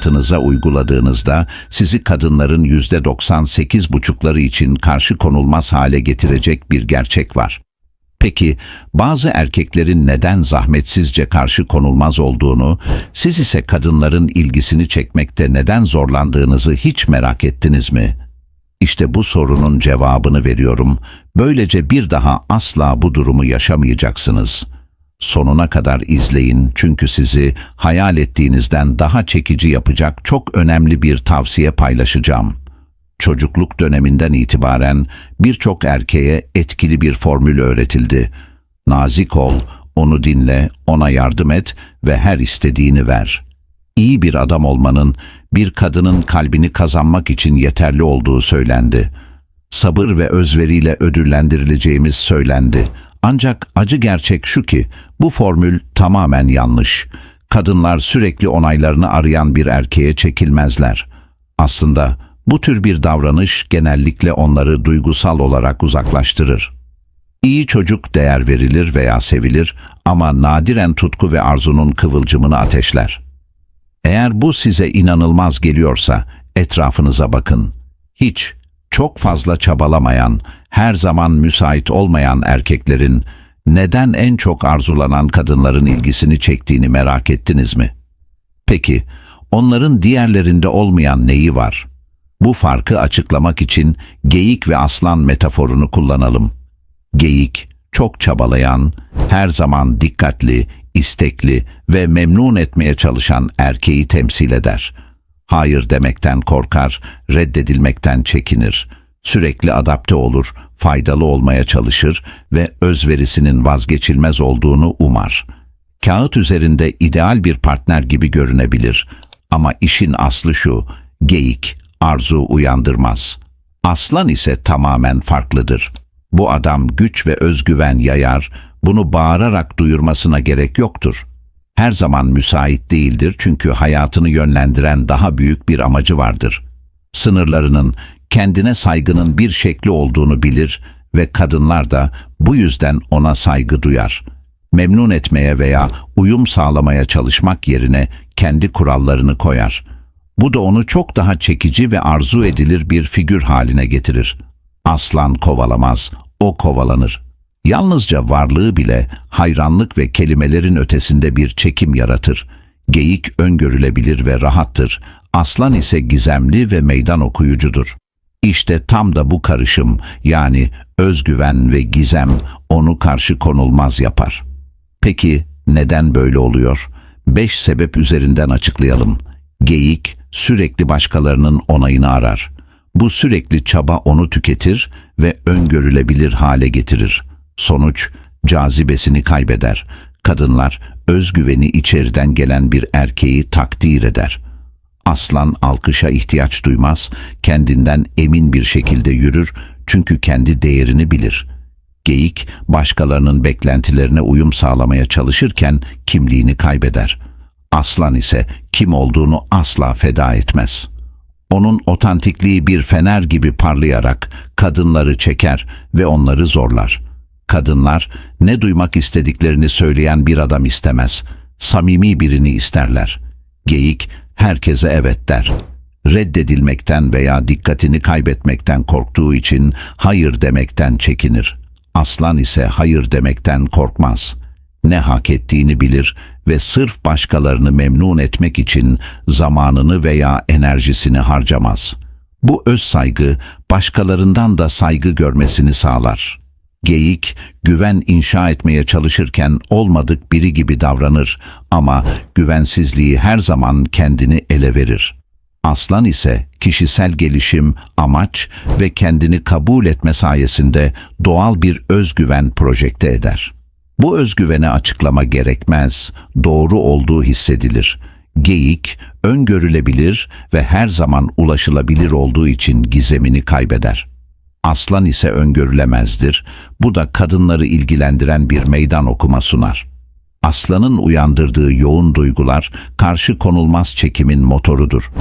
hayatınıza uyguladığınızda sizi kadınların %98,5'ları için karşı konulmaz hale getirecek bir gerçek var. Peki, bazı erkeklerin neden zahmetsizce karşı konulmaz olduğunu, siz ise kadınların ilgisini çekmekte neden zorlandığınızı hiç merak ettiniz mi? İşte bu sorunun cevabını veriyorum. Böylece bir daha asla bu durumu yaşamayacaksınız. Sonuna kadar izleyin çünkü sizi hayal ettiğinizden daha çekici yapacak çok önemli bir tavsiye paylaşacağım. Çocukluk döneminden itibaren birçok erkeğe etkili bir formül öğretildi. Nazik ol, onu dinle, ona yardım et ve her istediğini ver. İyi bir adam olmanın bir kadının kalbini kazanmak için yeterli olduğu söylendi. Sabır ve özveriyle ödüllendirileceğimiz söylendi. Ancak acı gerçek şu ki bu formül tamamen yanlış. Kadınlar sürekli onaylarını arayan bir erkeğe çekilmezler. Aslında bu tür bir davranış genellikle onları duygusal olarak uzaklaştırır. İyi çocuk değer verilir veya sevilir ama nadiren tutku ve arzunun kıvılcımını ateşler. Eğer bu size inanılmaz geliyorsa etrafınıza bakın. Hiç, çok fazla çabalamayan, her zaman müsait olmayan erkeklerin neden en çok arzulanan kadınların ilgisini çektiğini merak ettiniz mi? Peki, onların diğerlerinde olmayan neyi var? Bu farkı açıklamak için geyik ve aslan metaforunu kullanalım. Geyik, çok çabalayan, her zaman dikkatli, istekli ve memnun etmeye çalışan erkeği temsil eder. Hayır demekten korkar, reddedilmekten çekinir. Sürekli adapte olur, faydalı olmaya çalışır ve özverisinin vazgeçilmez olduğunu umar. Kağıt üzerinde ideal bir partner gibi görünebilir ama işin aslı şu: geyik arzu uyandırmaz. Aslan ise tamamen farklıdır. Bu adam güç ve özgüven yayar, bunu bağırarak duyurmasına gerek yoktur. Her zaman müsait değildir çünkü hayatını yönlendiren daha büyük bir amacı vardır. Sınırlarının, kendine saygının bir şekli olduğunu bilir ve kadınlar da bu yüzden ona saygı duyar. Memnun etmeye veya uyum sağlamaya çalışmak yerine kendi kurallarını koyar. Bu da onu çok daha çekici ve arzu edilir bir figür haline getirir. Aslan kovalamaz, o kovalanır. Yalnızca varlığı bile hayranlık ve kelimelerin ötesinde bir çekim yaratır. Geyik öngörülebilir ve rahattır. Aslan ise gizemli ve meydan okuyucudur. İşte tam da bu karışım, yani özgüven ve gizem onu karşı konulmaz yapar. Peki neden böyle oluyor? 5 sebep üzerinden açıklayalım. Geyik sürekli başkalarının onayını arar. Bu sürekli çaba onu tüketir ve öngörülebilir hale getirir. Sonuç, cazibesini kaybeder. Kadınlar özgüveni içeriden gelen bir erkeği takdir eder. Aslan alkışa ihtiyaç duymaz, kendinden emin bir şekilde yürür çünkü kendi değerini bilir. Geyik, başkalarının beklentilerine uyum sağlamaya çalışırken kimliğini kaybeder. Aslan ise kim olduğunu asla feda etmez. Onun otantikliği bir fener gibi parlayarak kadınları çeker ve onları zorlar. Kadınlar ne duymak istediklerini söyleyen bir adam istemez, samimi birini isterler. Geyik herkese evet der. Reddedilmekten veya dikkatini kaybetmekten korktuğu için hayır demekten çekinir. Aslan ise hayır demekten korkmaz. Ne hak ettiğini bilir ve sırf başkalarını memnun etmek için zamanını veya enerjisini harcamaz. Bu öz saygı başkalarından da saygı görmesini sağlar. Geyik, güven inşa etmeye çalışırken olmadık biri gibi davranır ama güvensizliği her zaman kendini ele verir. Aslan ise kişisel gelişim, amaç ve kendini kabul etme sayesinde doğal bir özgüven projekte eder. Bu özgüvene açıklama gerekmez, doğru olduğu hissedilir. Geyik, öngörülebilir ve her zaman ulaşılabilir olduğu için gizemini kaybeder. Aslan ise öngörülemezdir. Bu da kadınları ilgilendiren bir meydan okuma sunar. Aslanın uyandırdığı yoğun duygular karşı konulmaz çekimin motorudur.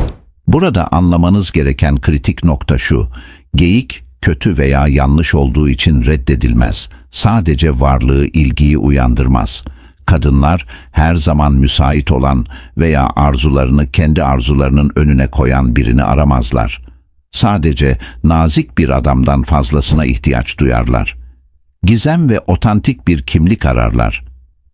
Burada anlamanız gereken kritik nokta şu: geyik kötü veya yanlış olduğu için reddedilmez. Sadece varlığı ilgiyi uyandırmaz. Kadınlar her zaman müsait olan veya arzularını kendi arzularının önüne koyan birini aramazlar. Sadece nazik bir adamdan fazlasına ihtiyaç duyarlar. Gizem ve otantik bir kimlik ararlar.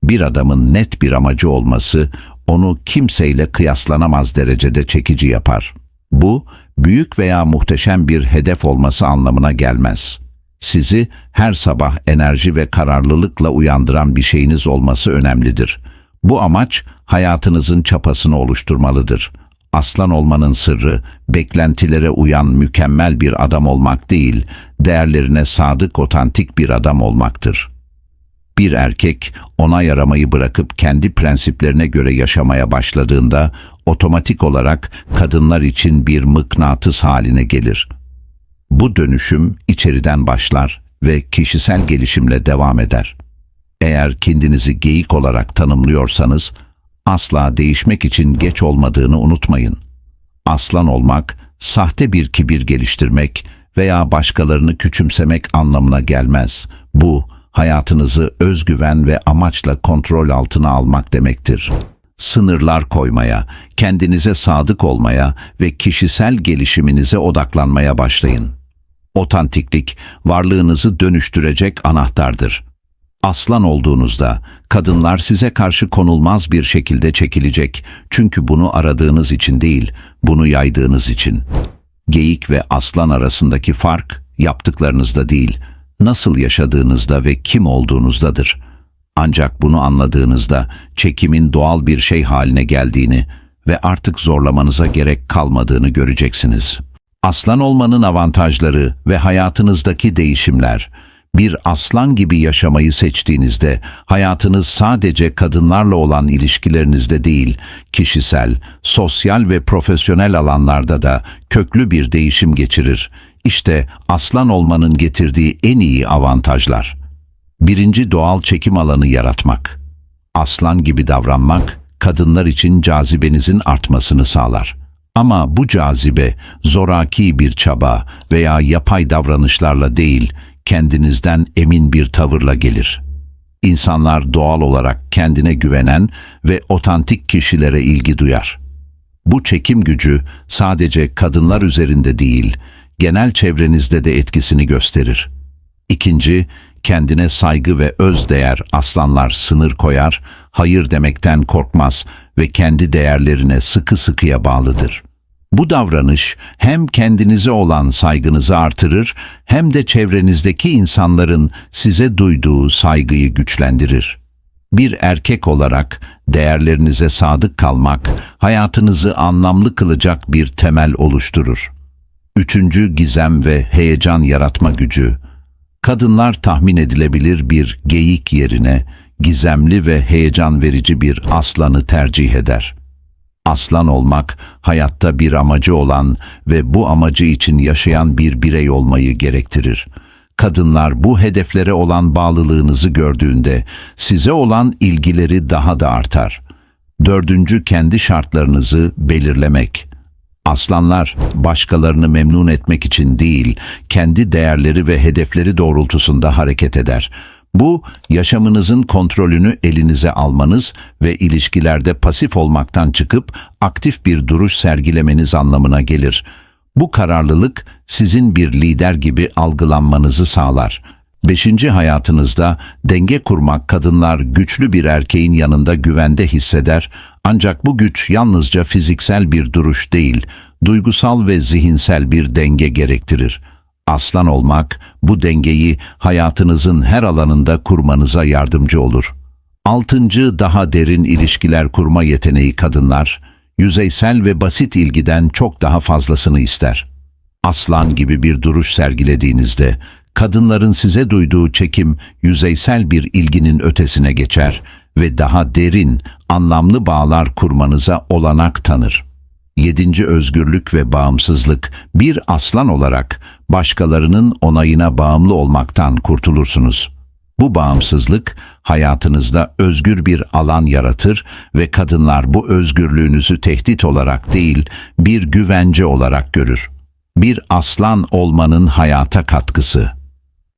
Bir adamın net bir amacı olması onu kimseyle kıyaslanamaz derecede çekici yapar. Bu, büyük veya muhteşem bir hedef olması anlamına gelmez. Sizi her sabah enerji ve kararlılıkla uyandıran bir şeyiniz olması önemlidir. Bu amaç hayatınızın çapasını oluşturmalıdır. Aslan olmanın sırrı, beklentilere uyan mükemmel bir adam olmak değil, değerlerine sadık otantik bir adam olmaktır. Bir erkek onay aramayı bırakıp kendi prensiplerine göre yaşamaya başladığında otomatik olarak kadınlar için bir mıknatıs haline gelir. Bu dönüşüm içeriden başlar ve kişisel gelişimle devam eder. Eğer kendinizi geyik olarak tanımlıyorsanız asla değişmek için geç olmadığını unutmayın. Aslan olmak, sahte bir kibir geliştirmek veya başkalarını küçümsemek anlamına gelmez. Bu, hayatınızı özgüven ve amaçla kontrol altına almak demektir. Sınırlar koymaya, kendinize sadık olmaya ve kişisel gelişiminize odaklanmaya başlayın. Otantiklik, varlığınızı dönüştürecek anahtardır. Aslan olduğunuzda, kadınlar size karşı konulmaz bir şekilde çekilecek. Çünkü bunu aradığınız için değil, bunu yaydığınız için. Geyik ve aslan arasındaki fark, yaptıklarınızda değil, nasıl yaşadığınızda ve kim olduğunuzdadır. Ancak bunu anladığınızda çekimin doğal bir şey haline geldiğini ve artık zorlamanıza gerek kalmadığını göreceksiniz. Aslan olmanın avantajları ve hayatınızdaki değişimler. Bir aslan gibi yaşamayı seçtiğinizde hayatınız sadece kadınlarla olan ilişkilerinizde değil, kişisel, sosyal ve profesyonel alanlarda da köklü bir değişim geçirir. İşte aslan olmanın getirdiği en iyi avantajlar. Birinci, doğal çekim alanı yaratmak. Aslan gibi davranmak, kadınlar için cazibenizin artmasını sağlar. Ama bu cazibe, zoraki bir çaba veya yapay davranışlarla değil, kendinizden emin bir tavırla gelir. İnsanlar doğal olarak kendine güvenen ve otantik kişilere ilgi duyar. Bu çekim gücü sadece kadınlar üzerinde değil, genel çevrenizde de etkisini gösterir. İkinci, kendine saygı ve özdeğer. Aslanlar sınır koyar, hayır demekten korkmaz ve kendi değerlerine sıkı sıkıya bağlıdır. Bu davranış hem kendinize olan saygınızı artırır hem de çevrenizdeki insanların size duyduğu saygıyı güçlendirir. Bir erkek olarak değerlerinize sadık kalmak, hayatınızı anlamlı kılacak bir temel oluşturur. Üçüncü, gizem ve heyecan yaratma gücü. Kadınlar tahmin edilebilir bir geyik yerine gizemli ve heyecan verici bir aslanı tercih eder. Aslan olmak, hayatta bir amacı olan ve bu amacı için yaşayan bir birey olmayı gerektirir. Kadınlar bu hedeflere olan bağlılığınızı gördüğünde size olan ilgileri daha da artar. Dördüncü, kendi şartlarınızı belirlemek. Aslanlar başkalarını memnun etmek için değil, kendi değerleri ve hedefleri doğrultusunda hareket eder. Bu, yaşamınızın kontrolünü elinize almanız ve ilişkilerde pasif olmaktan çıkıp aktif bir duruş sergilemeniz anlamına gelir. Bu kararlılık sizin bir lider gibi algılanmanızı sağlar. Beşinci, hayatınızda denge kurmak. Kadınlar güçlü bir erkeğin yanında güvende hisseder, ancak bu güç yalnızca fiziksel bir duruş değil, duygusal ve zihinsel bir denge gerektirir. Aslan olmak, bu dengeyi hayatınızın her alanında kurmanıza yardımcı olur. Altıncı, daha derin ilişkiler kurma yeteneği. Kadınlar, yüzeysel ve basit ilgiden çok daha fazlasını ister. Aslan gibi bir duruş sergilediğinizde, kadınların size duyduğu çekim, yüzeysel bir ilginin ötesine geçer ve daha derin, anlamlı bağlar kurmanıza olanak tanır. Yedinci, özgürlük ve bağımsızlık. Bir aslan olarak başkalarının onayına bağımlı olmaktan kurtulursunuz. Bu bağımsızlık hayatınızda özgür bir alan yaratır ve kadınlar bu özgürlüğünüzü tehdit olarak değil, bir güvence olarak görür. Bir aslan olmanın hayata katkısı.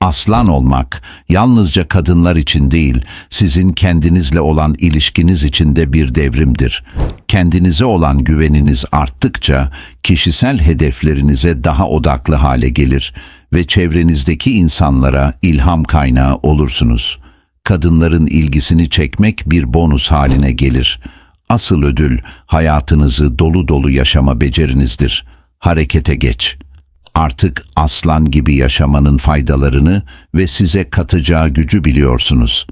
Aslan olmak yalnızca kadınlar için değil, sizin kendinizle olan ilişkiniz için de bir devrimdir. Kendinize olan güveniniz arttıkça kişisel hedeflerinize daha odaklı hale gelir ve çevrenizdeki insanlara ilham kaynağı olursunuz. Kadınların ilgisini çekmek bir bonus haline gelir. Asıl ödül hayatınızı dolu dolu yaşama becerinizdir. Harekete geç. Artık aslan gibi yaşamanın faydalarını ve size katacağı gücü biliyorsunuz.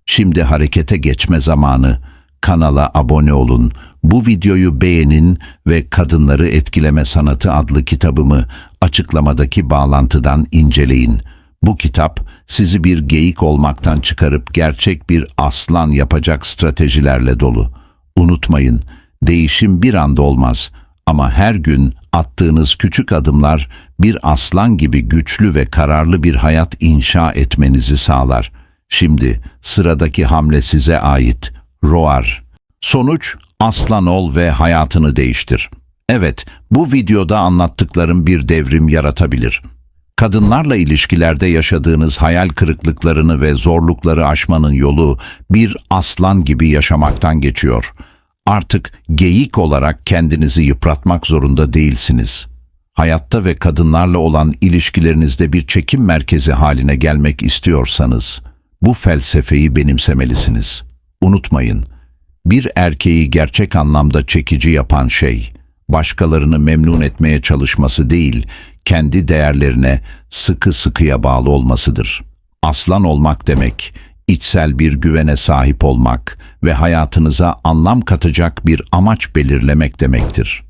Şimdi harekete geçme zamanı. Kanala abone olun, bu videoyu beğenin ve Kadınları Etkileme Sanatı adlı kitabımı açıklamadaki bağlantıdan inceleyin. Bu kitap sizi bir geyik olmaktan çıkarıp gerçek bir aslan yapacak stratejilerle dolu. Unutmayın, değişim bir anda olmaz ama her gün attığınız küçük adımlar bir aslan gibi güçlü ve kararlı bir hayat inşa etmenizi sağlar. Şimdi sıradaki hamle size ait. Roar. Sonuç, aslan ol ve hayatını değiştir. Evet, bu videoda anlattıklarım bir devrim yaratabilir. Kadınlarla ilişkilerde yaşadığınız hayal kırıklıklarını ve zorlukları aşmanın yolu bir aslan gibi yaşamaktan geçiyor. Artık geyik olarak kendinizi yıpratmak zorunda değilsiniz. Hayatta ve kadınlarla olan ilişkilerinizde bir çekim merkezi haline gelmek istiyorsanız, bu felsefeyi benimsemelisiniz. Unutmayın, bir erkeği gerçek anlamda çekici yapan şey, başkalarını memnun etmeye çalışması değil, kendi değerlerine sıkı sıkıya bağlı olmasıdır. Aslan olmak demek, içsel bir güvene sahip olmak ve hayatınıza anlam katacak bir amaç belirlemek demektir.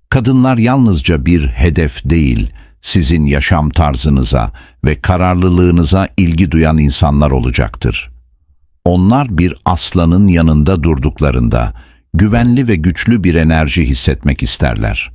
Kadınlar yalnızca bir hedef değil, sizin yaşam tarzınıza ve kararlılığınıza ilgi duyan insanlar olacaktır. Onlar bir aslanın yanında durduklarında, güvenli ve güçlü bir enerji hissetmek isterler.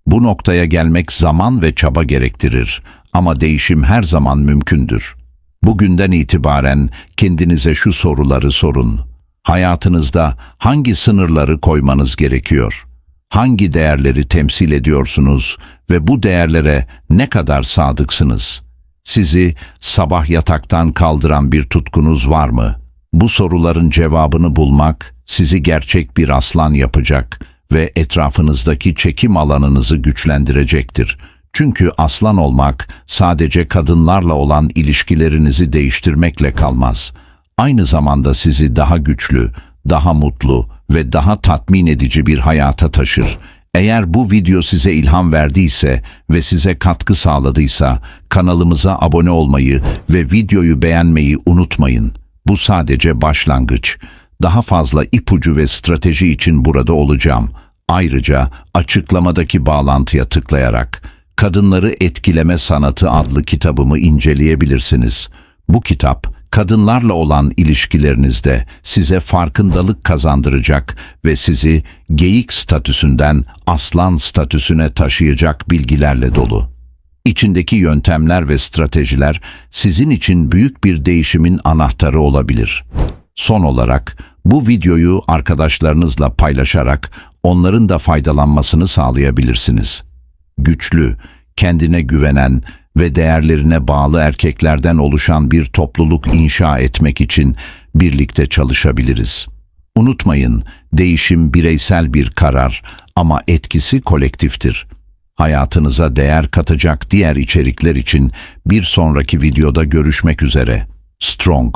Bu noktaya gelmek zaman ve çaba gerektirir ama değişim her zaman mümkündür. Bugünden itibaren kendinize şu soruları sorun. Hayatınızda hangi sınırları koymanız gerekiyor? Hangi değerleri temsil ediyorsunuz ve bu değerlere ne kadar sadıksınız? Sizi sabah yataktan kaldıran bir tutkunuz var mı? Bu soruların cevabını bulmak sizi gerçek bir aslan yapacak ve etrafınızdaki çekim alanınızı güçlendirecektir. Çünkü aslan olmak sadece kadınlarla olan ilişkilerinizi değiştirmekle kalmaz. Aynı zamanda sizi daha güçlü, daha mutlu ve daha tatmin edici bir hayata taşır. Eğer bu video size ilham verdiyse ve size katkı sağladıysa kanalımıza abone olmayı ve videoyu beğenmeyi unutmayın. Bu sadece başlangıç. Daha fazla ipucu ve strateji için burada olacağım. Ayrıca açıklamadaki bağlantıya tıklayarak Kadınları Etkileme Sanatı adlı kitabımı inceleyebilirsiniz. Bu kitap, kadınlarla olan ilişkilerinizde size farkındalık kazandıracak ve sizi geyik statüsünden aslan statüsüne taşıyacak bilgilerle dolu. İçindeki yöntemler ve stratejiler sizin için büyük bir değişimin anahtarı olabilir. Son olarak bu videoyu arkadaşlarınızla paylaşarak onların da faydalanmasını sağlayabilirsiniz. Güçlü, kendine güvenen ve değerlerine bağlı erkeklerden oluşan bir topluluk inşa etmek için birlikte çalışabiliriz. Unutmayın, değişim bireysel bir karar ama etkisi kolektiftir. Hayatınıza değer katacak diğer içerikler için bir sonraki videoda görüşmek üzere. Strong